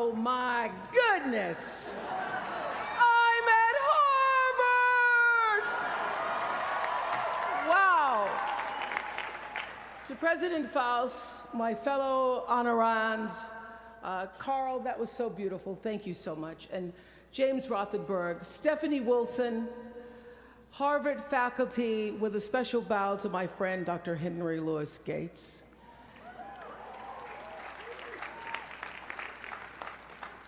Oh my goodness! I'm at Harvard! Wow! To President Faust, my fellow honorands, Carl, that was so beautiful. Thank you so much. And James Rothenberg, Stephanie Wilson, Harvard faculty, with a special bow to my friend, Dr. Henry Louis Gates.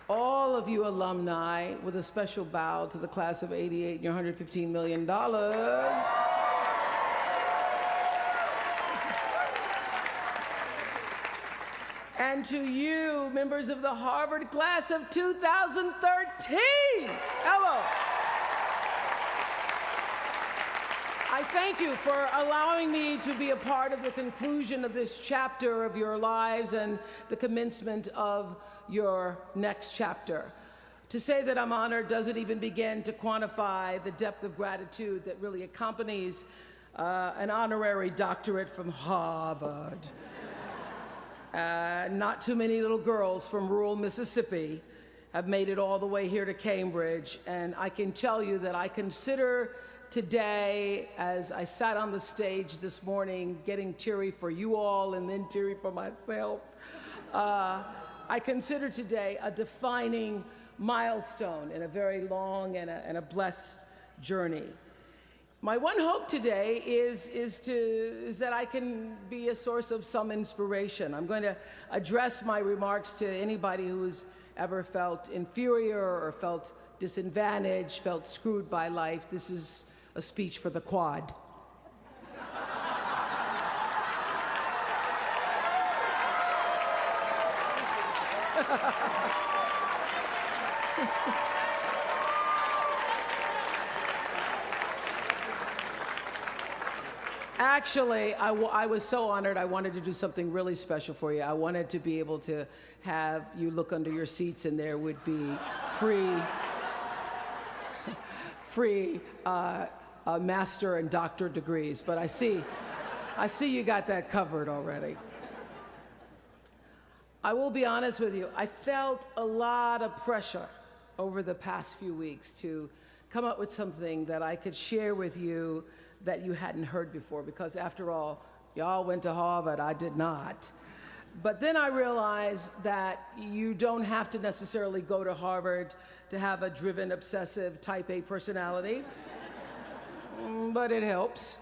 All of you alumni, with a special bow to the class of '88 and your $115 million. And to you, members of the Harvard class of 2013, hello. I thank you for allowing me to be a part of the conclusion of this chapter of your lives and the commencement of your next chapter. To say that I'm honored doesn't even begin to quantify the depth of gratitude that really accompanies an honorary doctorate from Harvard. Not too many little girls from rural Mississippi have made it all the way here to Cambridge, and I can tell you that I consider today, as I sat on the stage this morning, getting teary for you all and then teary for myself, I consider today a defining milestone in a very long and a blessed journey. My one hope today is that I can be a source of some inspiration. I'm going to address my remarks to anybody who's ever felt inferior or felt disadvantaged, felt screwed by life. This is a speech for the quad. Actually, I was so honored. I wanted to do something really special for you. I wanted to be able to have you look under your seats and there would be free master and doctor degrees. But I see you got that covered already. I will be honest with you. I felt a lot of pressure over the past few weeks to come up with something that I could share with you that you hadn't heard before, because after all, y'all went to Harvard, I did not. But then I realized that you don't have to necessarily go to Harvard to have a driven, obsessive, type A personality, but it helps.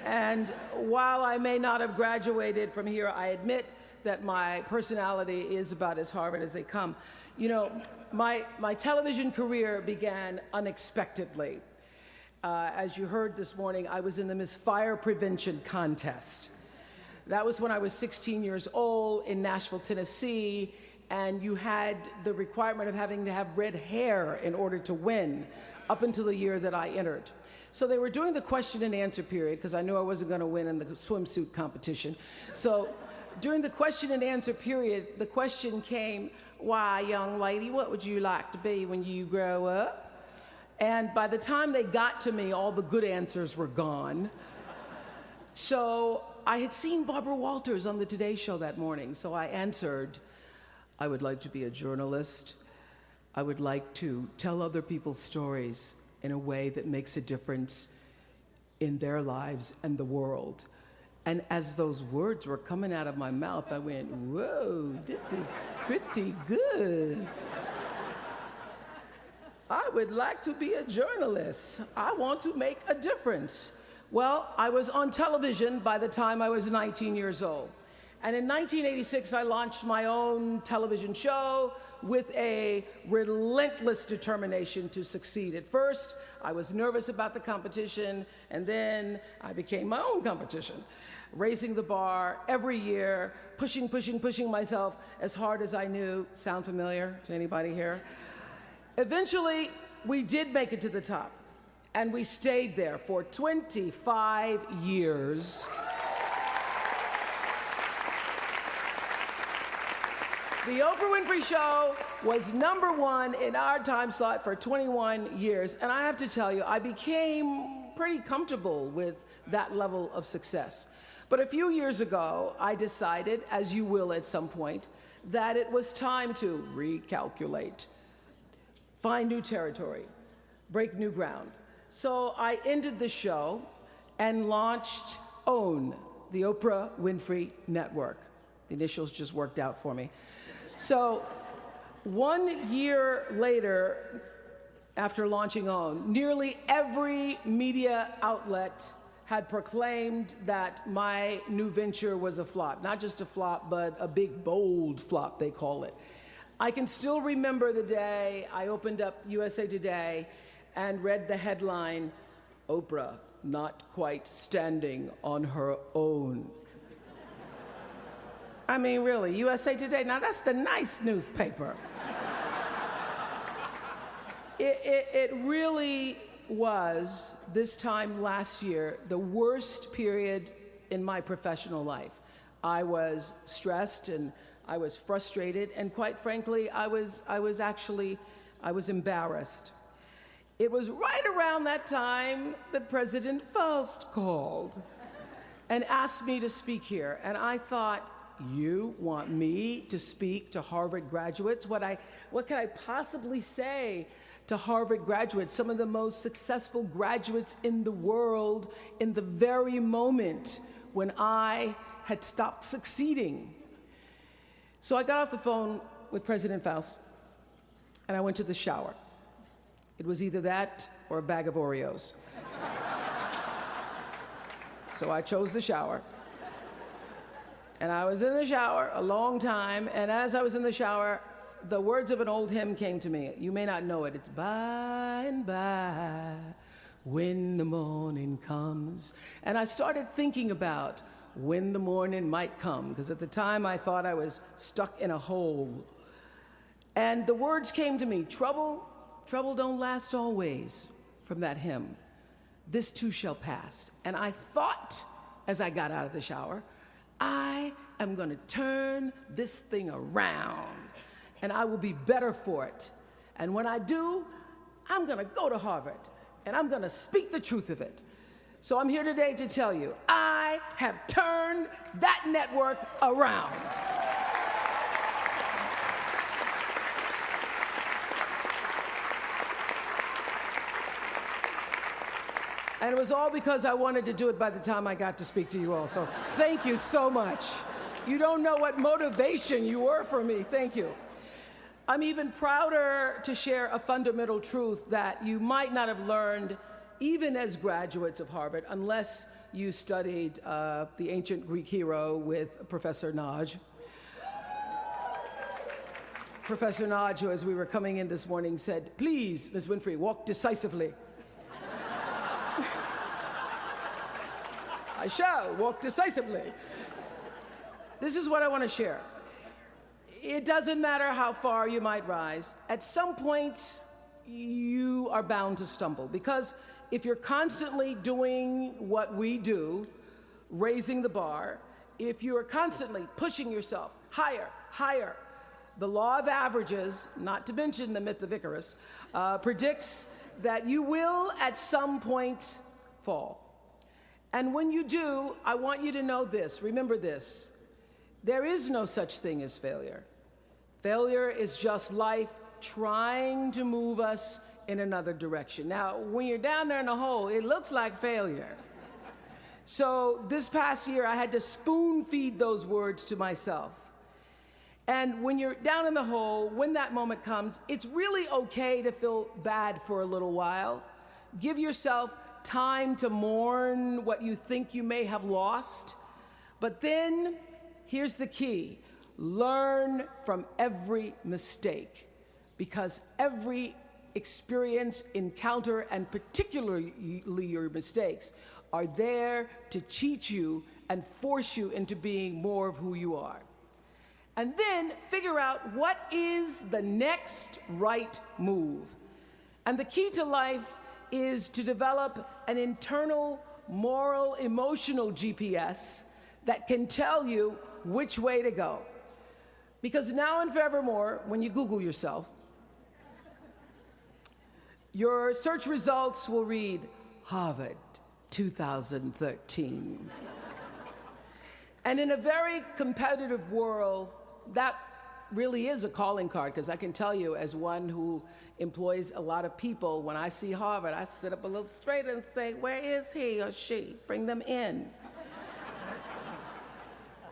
And while I may not have graduated from here, I admit that my personality is about as Harvard as they come. You know, my television career began unexpectedly. As you heard this morning, I was in the Miss Fire Prevention Contest. That was when I was 16 years old in Nashville, Tennessee, and you had the requirement of having to have red hair in order to win up until the year that I entered. So they were doing the question and answer period because I knew I wasn't going to win in the swimsuit competition. So during the question and answer period, the question came, "Why, young lady, what would you like to be when you grow up?" And by the time they got to me, all the good answers were gone. So I had seen Barbara Walters on the Today Show that morning, so I answered, "I would like to be a journalist. I would like to tell other people's stories in a way that makes a difference in their lives and the world." And as those words were coming out of my mouth, I went, "Whoa, this is pretty good. I would like to be a journalist. I want to make a difference." Well, I was on television by the time I was 19 years old. And in 1986, I launched my own television show with a relentless determination to succeed. At first, I was nervous about the competition, and then I became my own competition, raising the bar every year, pushing myself as hard as I knew. Sound familiar to anybody here? Eventually, we did make it to the top, and we stayed there for 25 years. The Oprah Winfrey Show was #1 in our time slot for 21 years, and I have to tell you, I became pretty comfortable with that level of success. But a few years ago, I decided, as you will at some point, that it was time to recalculate, find new territory, break new ground. So I ended the show and launched OWN, the Oprah Winfrey Network. The initials just worked out for me. So 1 year later, after launching OWN, nearly every media outlet had proclaimed that my new venture was a flop. Not just a flop, but a big, bold flop, they call it. I can still remember the day I opened up USA Today and read the headline, Oprah not quite standing on her own. I mean, really, USA Today, now that's the nice newspaper. It really was, this time last year, the worst period in my professional life. I was stressed and I was frustrated, and quite frankly, I was embarrassed. It was right around that time that President Faust called and asked me to speak here, and I thought, you want me to speak to Harvard graduates? What can I possibly say to Harvard graduates, some of the most successful graduates in the world, in the very moment when I had stopped succeeding? So I got off the phone with President Faust, and I went to the shower. It was either that or a bag of Oreos. So I chose the shower. And I was in the shower a long time, and as I was in the shower, the words of an old hymn came to me. You may not know it. It's by and by when the morning comes. And I started thinking about when the morning might come, because at the time I thought I was stuck in a hole. And the words came to me, trouble don't last always, from that hymn. This too shall pass. And I thought, as I got out of the shower, I am going to turn this thing around, and I will be better for it. And when I do, I'm going to go to Harvard, and I'm going to speak the truth of it. So I'm here today to tell you, I have turned that network around. And it was all because I wanted to do it by the time I got to speak to you all. So thank you so much. You don't know what motivation you were for me. Thank you. I'm even prouder to share a fundamental truth that you might not have learned even as graduates of Harvard, unless you studied the ancient Greek hero with Professor Naj. Professor Naj, who as we were coming in this morning said, please, Ms. Winfrey, walk decisively. I shall walk decisively. This is what I want to share. It doesn't matter how far you might rise. At some point, you are bound to stumble, because if you're constantly doing what we do, raising the bar, if you are constantly pushing yourself higher, higher, the law of averages, not to mention the myth of Icarus, predicts that you will at some point fall. And when you do, I want you to know this, remember this, there is no such thing as failure. Failure is just life trying to move us in another direction. Now, when you're down there in the hole, it looks like failure. So this past year, I had to spoon feed those words to myself. And when you're down in the hole, when that moment comes, it's really okay to feel bad for a little while. Give yourself time to mourn what you think you may have lost. But then, here's the key. Learn from every mistake, because every experience, encounter, and particularly your mistakes are there to teach you and force you into being more of who you are. And then figure out what is the next right move. And the key to life is to develop an internal, moral, emotional GPS that can tell you which way to go. Because now and forevermore, when you Google yourself, your search results will read Harvard 2013. And in a very competitive world, that really is a calling card, because I can tell you, as one who employs a lot of people, when I see Harvard, I sit up a little straighter and say, where is he or she? Bring them in.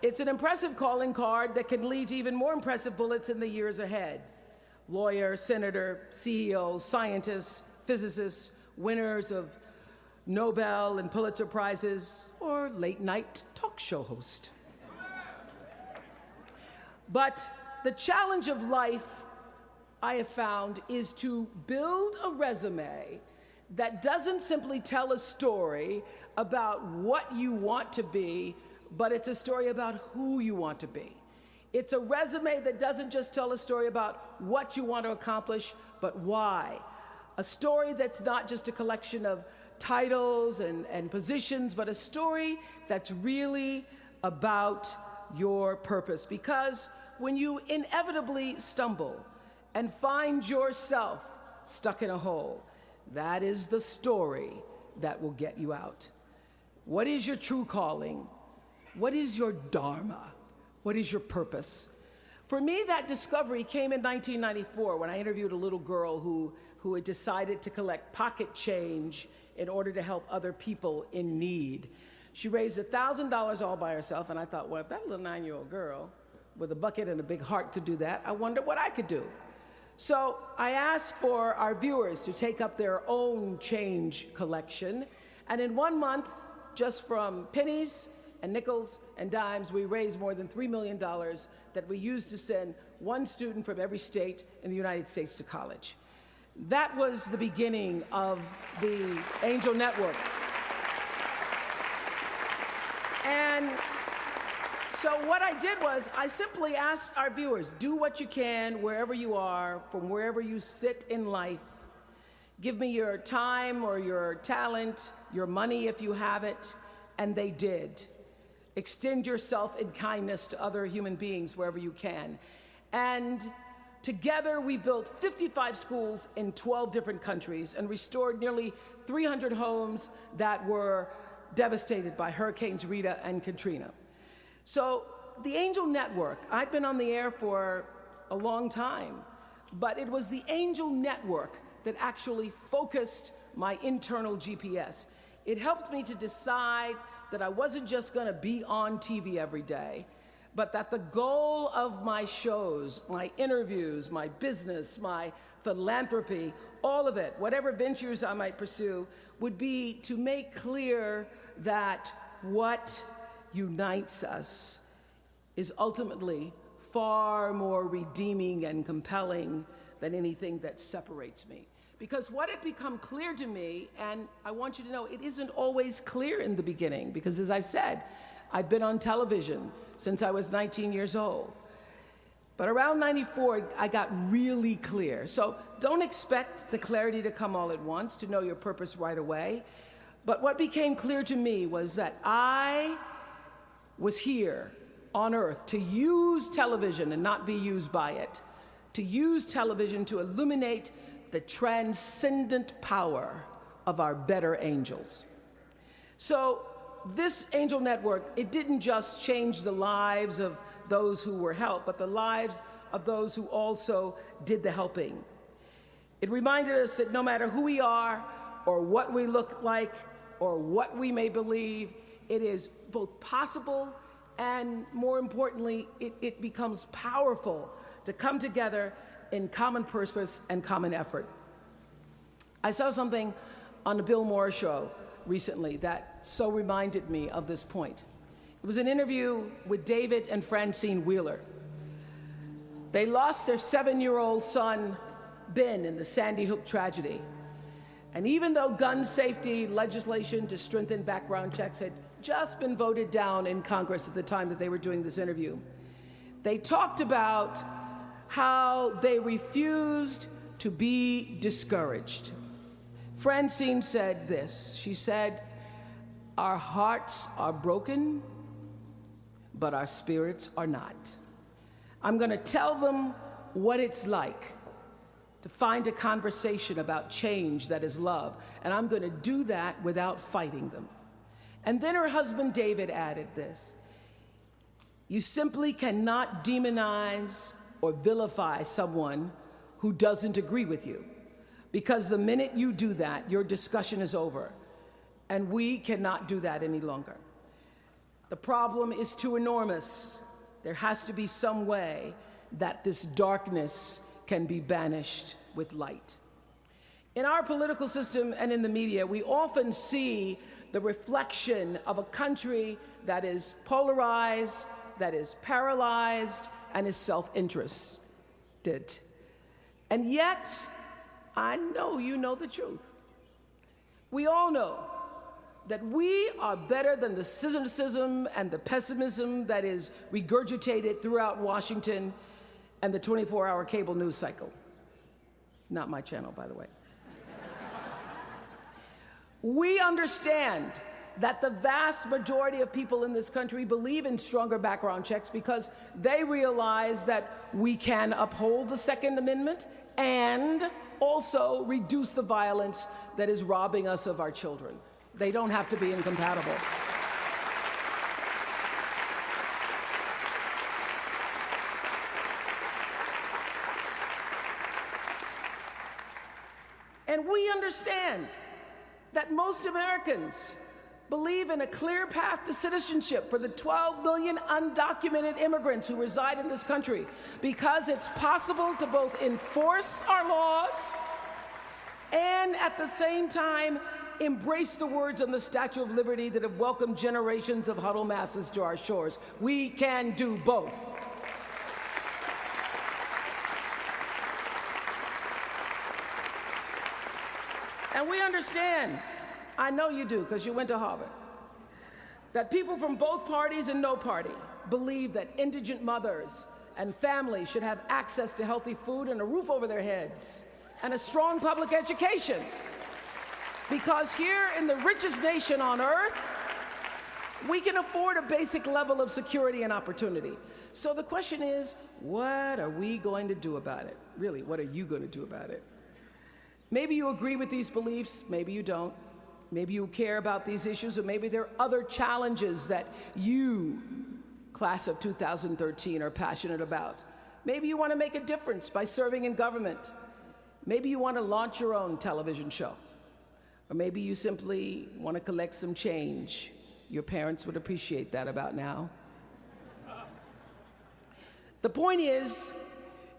It's an impressive calling card that can lead to even more impressive bullets in the years ahead. Lawyer, senator, CEO, scientists, physicists, winners of Nobel and Pulitzer Prizes, or late-night talk show host. But the challenge of life, I have found, is to build a resume that doesn't simply tell a story about what you want to be, but it's a story about who you want to be. It's a resume that doesn't just tell a story about what you want to accomplish, but why. A story that's not just a collection of titles and positions, but a story that's really about your purpose. Because when you inevitably stumble and find yourself stuck in a hole, that is the story that will get you out. What is your true calling? What is your dharma? What is your purpose? For me, that discovery came in 1994 when I interviewed a little girl who had decided to collect pocket change in order to help other people in need. She raised $1,000 all by herself, and I thought, well, if that little 9-year-old girl with a bucket and a big heart could do that, I wonder what I could do. So I asked for our viewers to take up their own change collection, and in 1 month, just from pennies and nickels and dimes, we raised more than $3 million that we used to send one student from every state in the United States to college. That was the beginning of the Angel Network. And so what I did was I simply asked our viewers, do what you can wherever you are, from wherever you sit in life. Give me your time or your talent, your money if you have it, and they did. Extend yourself in kindness to other human beings wherever you can. And together we built 55 schools in 12 different countries and restored nearly 300 homes that were devastated by Hurricanes Rita and Katrina. So the Angel Network, I've been on the air for a long time, but it was the Angel Network that actually focused my internal GPS. It helped me to decide that I wasn't just going to be on TV every day, but that the goal of my shows, my interviews, my business, my philanthropy, all of it, whatever ventures I might pursue, would be to make clear that what unites us is ultimately far more redeeming and compelling than anything that separates me. Because what had become clear to me, and I want you to know, it isn't always clear in the beginning, because as I said, I'd been on television since I was 19 years old. But around 94, I got really clear. So don't expect the clarity to come all at once, to know your purpose right away. But what became clear to me was that I was here on earth to use television and not be used by it, to use television to illuminate the transcendent power of our better angels. So this Angel Network, it didn't just change the lives of those who were helped, but the lives of those who also did the helping. It reminded us that no matter who we are, or what we look like, or what we may believe, it is both possible and, more importantly, it becomes powerful to come together in common purpose and common effort. I saw something on the Bill Maher show recently that so reminded me of this point. It was an interview with David and Francine Wheeler. They lost their 7-year-old son, Ben, in the Sandy Hook tragedy. And even though gun safety legislation to strengthen background checks had just been voted down in Congress at the time that they were doing this interview, they talked about how they refused to be discouraged. Francine said this. She said, "Our hearts are broken, but our spirits are not. I'm going to tell them what it's like to find a conversation about change that is love, and I'm going to do that without fighting them." And then her husband David added this: "You simply cannot demonize or vilify someone who doesn't agree with you. Because the minute you do that, your discussion is over. And we cannot do that any longer. The problem is too enormous. There has to be some way that this darkness can be banished with light. In our political system and in the media, we often see the reflection of a country that is polarized, that is paralyzed, and is self-interested. And yet, I know you know the truth. We all know that we are better than the cynicism and the pessimism that is regurgitated throughout Washington and the 24-hour cable news cycle. Not my channel, by the way. We understand that the vast majority of people in this country believe in stronger background checks because they realize that we can uphold the Second Amendment and also reduce the violence that is robbing us of our children. They don't have to be incompatible. And we understand that most Americans believe in a clear path to citizenship for the 12 million undocumented immigrants who reside in this country, because it's possible to both enforce our laws and at the same time embrace the words on the Statue of Liberty that have welcomed generations of huddled masses to our shores. We can do both. And we understand, I know you do because you went to Harvard, that people from both parties and no party believe that indigent mothers and families should have access to healthy food and a roof over their heads and a strong public education. Because here in the richest nation on earth, we can afford a basic level of security and opportunity. So the question is, what are we going to do about it? Really, what are you going to do about it? Maybe you agree with these beliefs, maybe you don't. Maybe you care about these issues, or maybe there are other challenges that you, class of 2013, are passionate about. Maybe you want to make a difference by serving in government. Maybe you want to launch your own television show. Or maybe you simply want to collect some change. Your parents would appreciate that about now. The point is,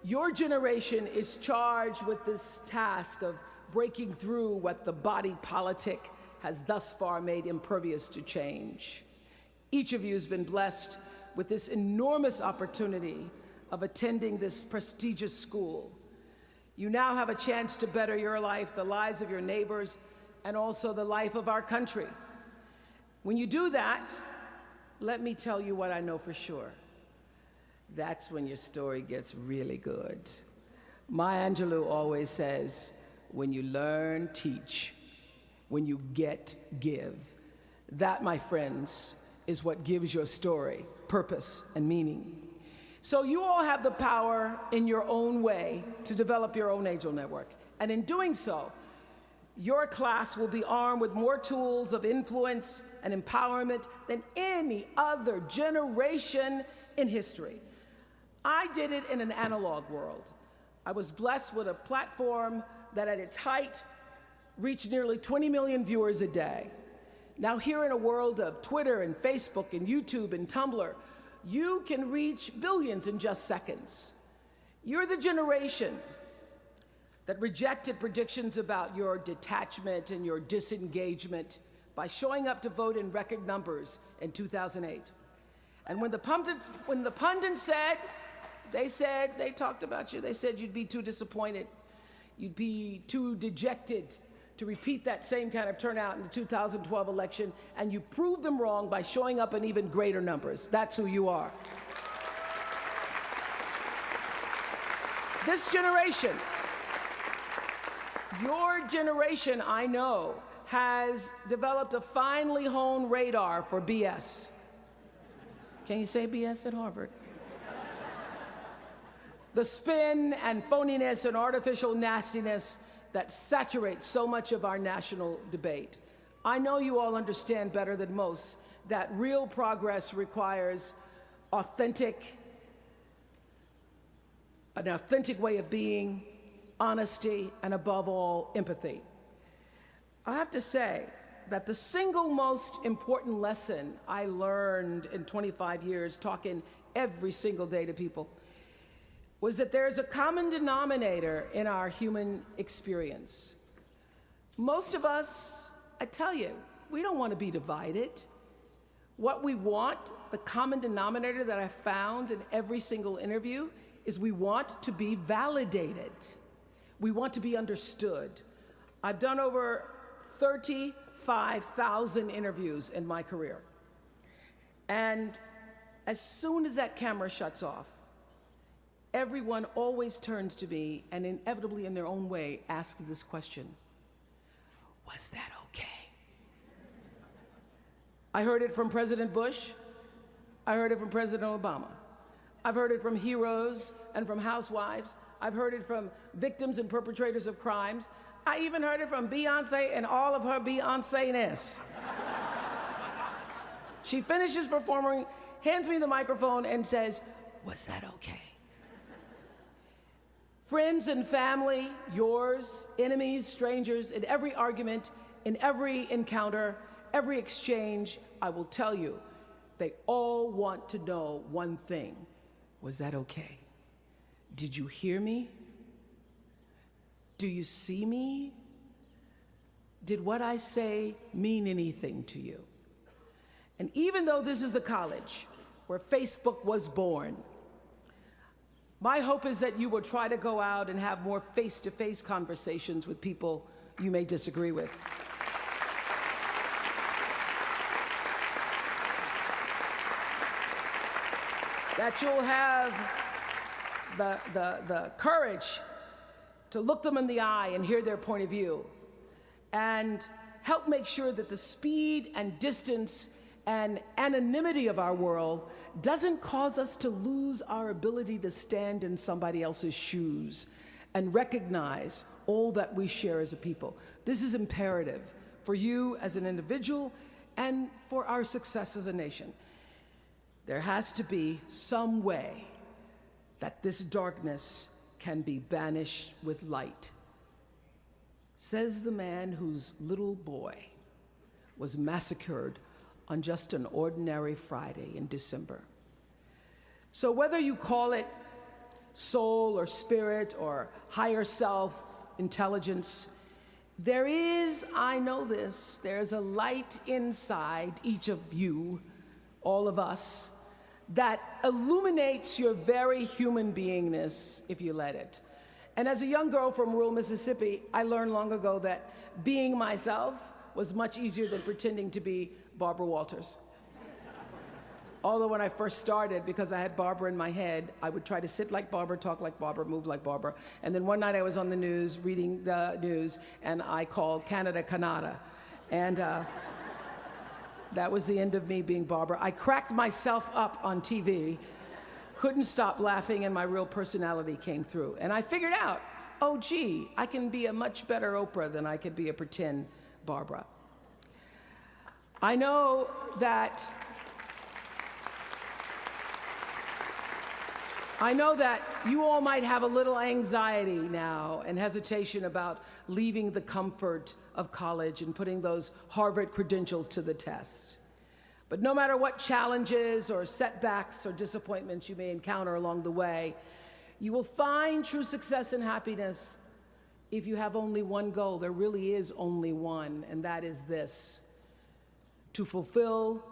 your generation is charged with this task of breaking through what the body politic has thus far made impervious to change. Each of you has been blessed with this enormous opportunity of attending this prestigious school. You now have a chance to better your life, the lives of your neighbors, and also the life of our country. When you do that, let me tell you what I know for sure. That's when your story gets really good. Maya Angelou always says, when you learn, teach. When you get, give. That, my friends, is what gives your story purpose and meaning. So you all have the power in your own way to develop your own angel network. And in doing so, your class will be armed with more tools of influence and empowerment than any other generation in history. I did it in an analog world. I was blessed with a platform that at its height reached nearly 20 million viewers a day. Now here in a world of Twitter and Facebook and YouTube and Tumblr, you can reach billions in just seconds. You're the generation that rejected predictions about your detachment and your disengagement by showing up to vote in record numbers in 2008. And when the pundits said, they talked about you, they said you'd be too disappointed, you'd be too dejected to repeat that same kind of turnout in the 2012 election, and you proved them wrong by showing up in even greater numbers. That's who you are. This generation, your generation, I know, has developed a finely honed radar for BS. Can you say BS at Harvard? The spin and phoniness and artificial nastiness that saturates so much of our national debate. I know you all understand better than most that real progress requires authentic an authentic way of being, honesty, and above all, empathy. I have to say that the single most important lesson I learned in 25 years talking every single day to people was that there's a common denominator in our human experience. Most of us, I tell you, we don't want to be divided. What we want, the common denominator that I found in every single interview, is we want to be validated. We want to be understood. I've done over 35,000 interviews in my career. And as soon as that camera shuts off, everyone always turns to me and inevitably in their own way asks this question: was that okay? I heard it from President Bush. I heard it from President Obama. I've heard it from heroes and from housewives. I've heard it from victims and perpetrators of crimes. I even heard it from Beyonce and all of her Beyonce-ness. She finishes performing, hands me the microphone and says, was that okay? Friends and family, yours, enemies, strangers, in every argument, in every encounter, every exchange, I will tell you, they all want to know one thing. Was that okay? Did you hear me? Do you see me? Did what I say mean anything to you? And even though this is the college where Facebook was born, my hope is that you will try to go out and have more face-to-face conversations with people you may disagree with. That you'll have the courage to look them in the eye and hear their point of view, and help make sure that the speed and distance and anonymity of our world doesn't cause us to lose our ability to stand in somebody else's shoes and recognize all that we share as a people. This is imperative for you as an individual and for our success as a nation. There has to be some way that this darkness can be banished with light. Says the man whose little boy was massacred on just an ordinary Friday in December. So whether you call it soul or spirit or higher self, intelligence, there is, I know this, there's a light inside each of you, all of us, that illuminates your very human beingness if you let it. And as a young girl from rural Mississippi, I learned long ago that being myself was much easier than pretending to be Barbara Walters. Although when I first started, because I had Barbara in my head, I would try to sit like Barbara, talk like Barbara, move like Barbara. And then one night I was on the news, reading the news, and I called Canada, Canada. And that was the end of me being Barbara. I cracked myself up on TV, couldn't stop laughing, and my real personality came through. And I figured out, oh gee, I can be a much better Oprah than I could be a pretend Barbara. I know that you all might have a little anxiety now and hesitation about leaving the comfort of college and putting those Harvard credentials to the test. But no matter what challenges or setbacks or disappointments you may encounter along the way, you will find true success and happiness if you have only one goal. There really is only one, and that is this: to fulfill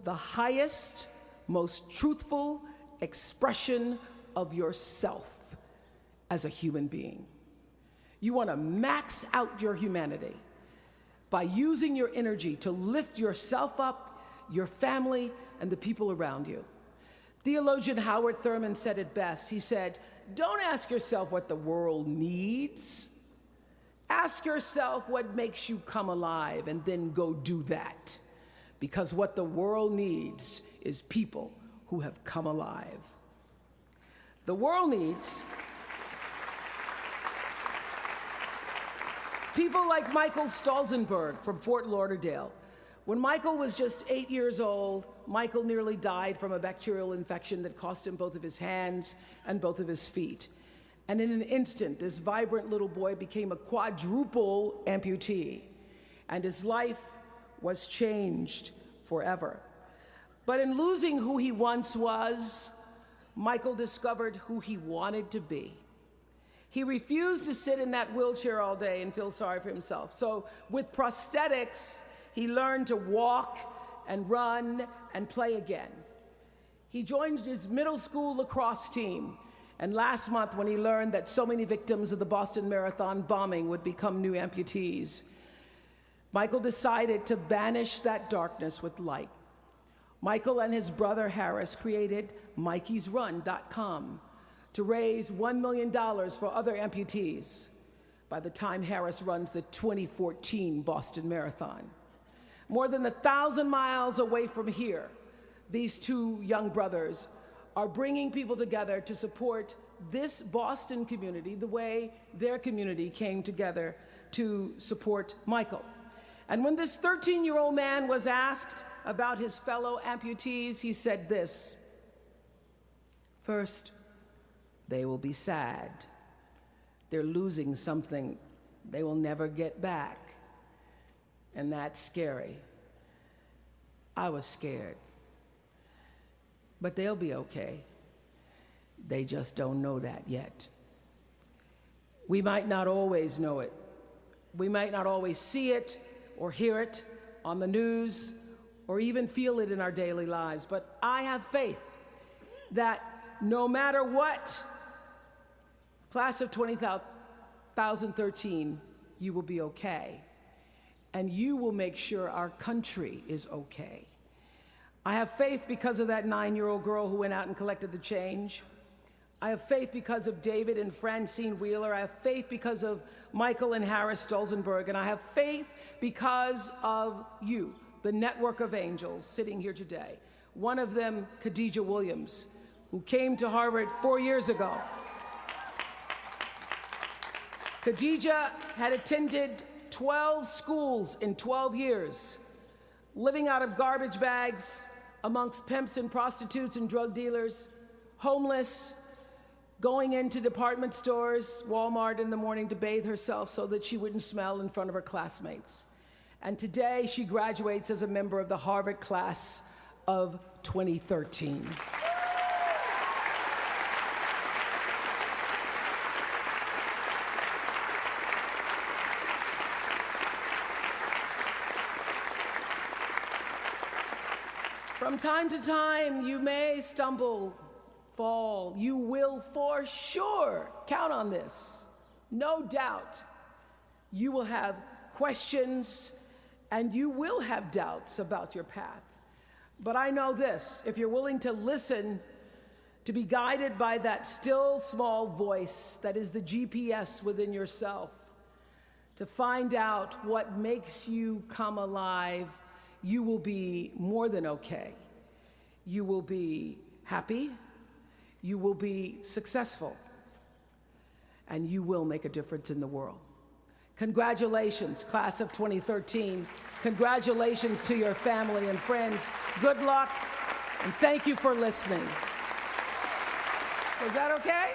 the highest, most truthful expression of yourself as a human being. You want to max out your humanity by using your energy to lift yourself up, your family, and the people around you. Theologian Howard Thurman said it best. He said, don't ask yourself what the world needs. Ask yourself what makes you come alive, and then go do that. Because what the world needs is people who have come alive. The world needs people like Michael Stolzenberg from Fort Lauderdale. When Michael was just 8 years old, Michael nearly died from a bacterial infection that cost him both of his hands and both of his feet. And in an instant, this vibrant little boy became a quadruple amputee, and his life was changed forever. But in losing who he once was, Michael discovered who he wanted to be. He refused to sit in that wheelchair all day and feel sorry for himself. So with prosthetics, he learned to walk and run and play again. He joined his middle school lacrosse team. And last month, when he learned that so many victims of the Boston Marathon bombing would become new amputees, Michael decided to banish that darkness with light. Michael and his brother Harris created MikeysRun.com to raise $1 million for other amputees by the time Harris runs the 2014 Boston Marathon. More than 1,000 miles away from here, these two young brothers are bringing people together to support this Boston community the way their community came together to support Michael. And when this 13-year-old man was asked about his fellow amputees, he said this: first, they will be sad. They're losing something they will never get back. And that's scary. I was scared. But they'll be okay. They just don't know that yet. We might not always know it. We might not always see it or hear it on the news or even feel it in our daily lives. But I have faith that no matter what, class of 2013, you will be okay. And you will make sure our country is okay. I have faith because of that 9-year-old girl who went out and collected the change. I have faith because of David and Francine Wheeler. I have faith because of Michael and Harris Stolzenberg. And I have faith because of you, the network of angels sitting here today. One of them, Khadijah Williams, who came to Harvard 4 years ago. Khadijah had attended 12 schools in 12 years, living out of garbage bags amongst pimps and prostitutes and drug dealers, homeless, going into department stores, Walmart in the morning to bathe herself so that she wouldn't smell in front of her classmates. And today she graduates as a member of the Harvard class of 2013. From time to time, you may stumble, fall. You will for sure count on this. No doubt you will have questions and you will have doubts about your path. But I know this: if you're willing to listen, to be guided by that still small voice that is the GPS within yourself, to find out what makes you come alive, you will be more than okay. You will be happy, you will be successful, and you will make a difference in the world. Congratulations, class of 2013. Congratulations to your family and friends. Good luck, and thank you for listening. Was that okay?